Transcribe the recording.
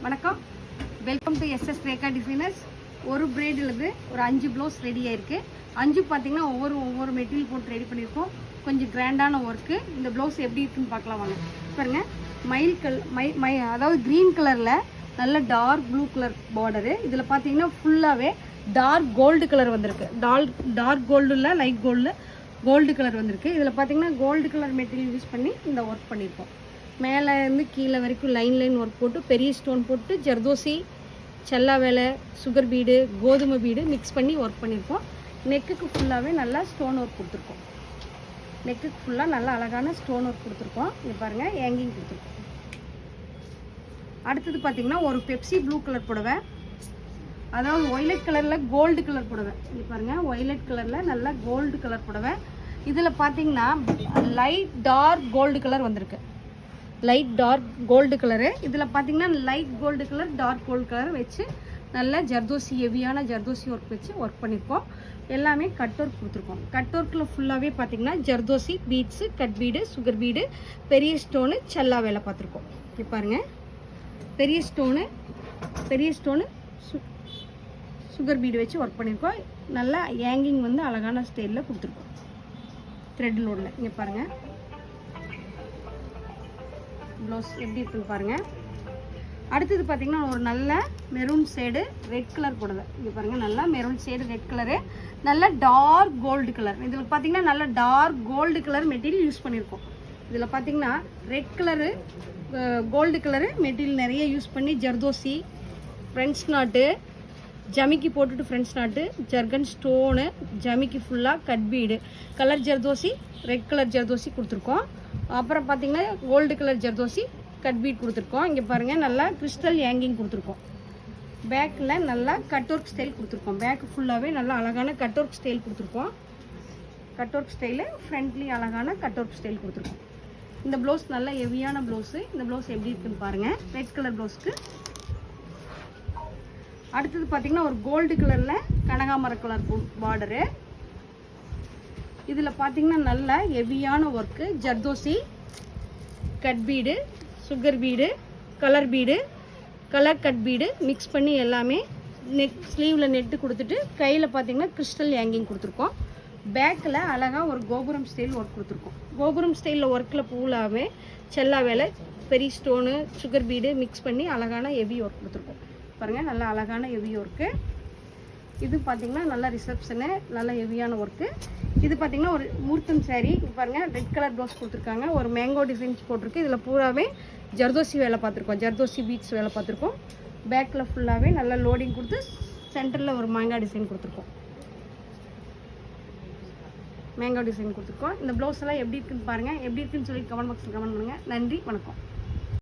வணக்கம், welcome to SS Rekha designers. ஒரு பிரைடுலது ஒரு 5 ப்ளவுஸ் ரெடி ஆயிருக்கு. 5 பார்த்தீங்கன்னா ஒவ்வொரு மெட்டீரியல் போட்டு ரெடி பண்ணியிருக்கோம். கொஞ்சம் கிராண்டான ஒர்க்கு. இந்த ப்ளவுஸ் எப்படி இருக்குன்னு பார்க்கலாம் வாங்க. பாருங்க, அதாவது க்ரீன் கலரில் நல்ல டார்க் ப்ளூ கலர் பார்டரு. இதில் பார்த்தீங்கன்னா ஃபுல்லாகவே டார்க் கோல்டு கலர் வந்திருக்கு. டார்க் கோல்டில் லைட் கோல்டு கலர் வந்திருக்கு. இதில் பார்த்தீங்கன்னா கோல்டு கலர் மெட்டீரியல் யூஸ் பண்ணி இந்த ஒர்க் பண்ணியிருக்கோம். மேலே இருந்து கீழே வரைக்கும் லைன் ஒர்க் போட்டு பெரிய ஸ்டோன் போட்டு ஜர்தோசி, செல்லா வேலை, சுகர் பீடு, கோதுமை பீடு மிக்ஸ் பண்ணி ஒர்க் பண்ணியிருக்கோம். நெக்குக்கு ஃபுல்லாகவே நல்லா ஸ்டோன் ஒர்க் கொடுத்துருக்கோம். நெக்குக்கு ஃபுல்லாக நல்லா அழகான ஸ்டோன் ஒர்க் கொடுத்துருக்கோம். இங்கே பாருங்கள், ஹேங்கிங் கொடுத்துருக்கோம். அடுத்தது பார்த்திங்கன்னா ஒரு பெப்சி ப்ளூ கலர் புடவை, அதாவது ஒய்லட் கலரில் கோல்டு கலர் புடவை. இங்கே பாருங்கள், ஒய்லட் கலரில் நல்லா கோல்டு கலர் புடவை. இதில் பார்த்தீங்கன்னா லைட் டார்க் கோல்டு கலர் வந்திருக்கு. Light dark gold colour. இதில் பார்த்தீங்கன்னா light gold colour dark gold colour வச்சு நல்ல ஜர்தோசி, ஹெவியான ஜர்தோசி ஒர்க் வச்சு ஒர்க் பண்ணியிருக்கோம். எல்லாமே கட் ஒர்க் கொடுத்துருக்கோம். கட் ஒர்க்கில் ஃபுல்லாகவே பார்த்தீங்கன்னா zardozi, beads, cut bead, sugar bead, பெரிய ஸ்டோனு, செல்லா வேலை பார்த்துருக்கோம். இப்போ பாருங்கள், பெரிய ஸ்டோனு சுகர் பீடு வச்சு ஒர்க் பண்ணியிருக்கோம். நல்லா ஹேங்கிங் வந்து அழகான ஸ்டைலில் கொடுத்துருக்கோம், த்ரெட் லோடில். இங்கே பாருங்கள் ப்ளவுஸ் எப்படி இருக்குன்னு பாருங்கள். அடுத்தது பார்த்திங்கன்னா ஒரு நல்ல மெரூன் ஷேடு ரெட் கலர் புடவை. இங்கே பாருங்கள், நல்லா மெரூன் ஷேடு ரெட் கலரு, நல்ல டார்க் கோல்டு கலர். இதில் பார்த்திங்கன்னா நல்ல dark gold colour material use பண்ணியிருக்கோம். இதில் பார்த்திங்கன்னா red colour gold colour material நிறைய யூஸ் பண்ணி ஜர்தோசி, ஃப்ரெண்ட்ஸ் நாட்டு, ஜமிக்கி போட்டுட்டு ஃப்ரெண்ட்ஸ் நாட்டு, ஜர்கன் ஸ்டோனு, ஜமிக்கி ஃபுல்லாக cut bead, colour zardozi, red colour zardozi கொடுத்துருக்கோம். அப்புறம் பார்த்திங்கன்னா gold colour zardozi, cut bead கொடுத்துருக்கோம். இங்கே பாருங்கள், நல்லா கிறிஸ்டல் ஹேங்கிங் கொடுத்துருக்கோம். பேக்கில் நல்லா கட் ஒர்க் ஸ்டைல் கொடுத்துருக்கோம். பேக்கு ஃபுல்லாகவே நல்லா அழகான கட் ஒர்க் ஸ்டைல் கொடுத்துருக்கோம். கட் ஒர்க் ஸ்டைலு ஃப்ரண்ட்லி அழகான கட் ஒர்க் ஸ்டைல் கொடுத்துருக்கோம். இந்த ப்ளவுஸ் நல்லா ஹெவியான ப்ளவுஸு. இந்த ப்ளவுஸ் எப்படி இருக்குன்னு பாருங்கள். ரெட் கலர் ப்ளவுஸ்க்கு அடுத்தது பார்த்திங்கன்னா ஒரு கோல்டு கலரில் கனகாமர கலர் பார்டரு. இதில் பார்த்திங்கன்னா நல்ல ஹெவியான work, zardozi, cut bead, sugar bead, colour bead, colour cut bead mix பண்ணி எல்லாமே ஸ்லீவில் நெட்டு கொடுத்துட்டு கையில் பார்த்திங்கன்னா கிறிஸ்டல் ஹேங்கிங் கொடுத்துருக்கோம். பேக்கில் அழகாக ஒரு கோபுரம் ஸ்டைல் ஒர்க் கொடுத்துருக்கோம். கோபுரம் ஸ்டைலில் ஒர்க்கில் ஃபுல்லாகவே செல்லா வேலை, பெரிய ஸ்டோனு, சுகர் பீடு மிக்ஸ் பண்ணி அழகான ஹெவி ஒர்க் கொடுத்துருக்கோம். பாருங்கள், நல்லா அழகான ஹெவி ஒர்க்கு. இது பார்த்திங்கன்னா நல்லா ரிசப்ஷனு, நல்லா ஹெவியான ஒர்க்கு. இது பார்த்திங்கன்னா ஒரு மூர்த்தம் சாரீ. பாருங்கள், ரெட் கலர் ப்ளவுஸ் கொடுத்துருக்காங்க. ஒரு மேங்கோ டிசைன்ஸ் போட்டிருக்கு. இதில் பூராவே ஜர்தோசி வேலை பார்த்துருக்கோம், ஜர்தோசி பீட்ஸ் வேலை பார்த்துருக்கோம். பேக்கில் ஃபுல்லாகவே நல்லா லோடிங் கொடுத்து சென்டரில் ஒரு மேங்கோ டிசைன் கொடுத்துருக்கோம். மேங்கோ டிசைன் கொடுத்துருக்கோம். இந்த ப்ளவுஸ் எல்லாம் எப்படி இருக்குன்னு பாருங்கள். எப்படி இருக்குன்னு சொல்லி கமெண்ட் பாக்ஸில் கமெண்ட் பண்ணுங்கள். நன்றி, வணக்கம்.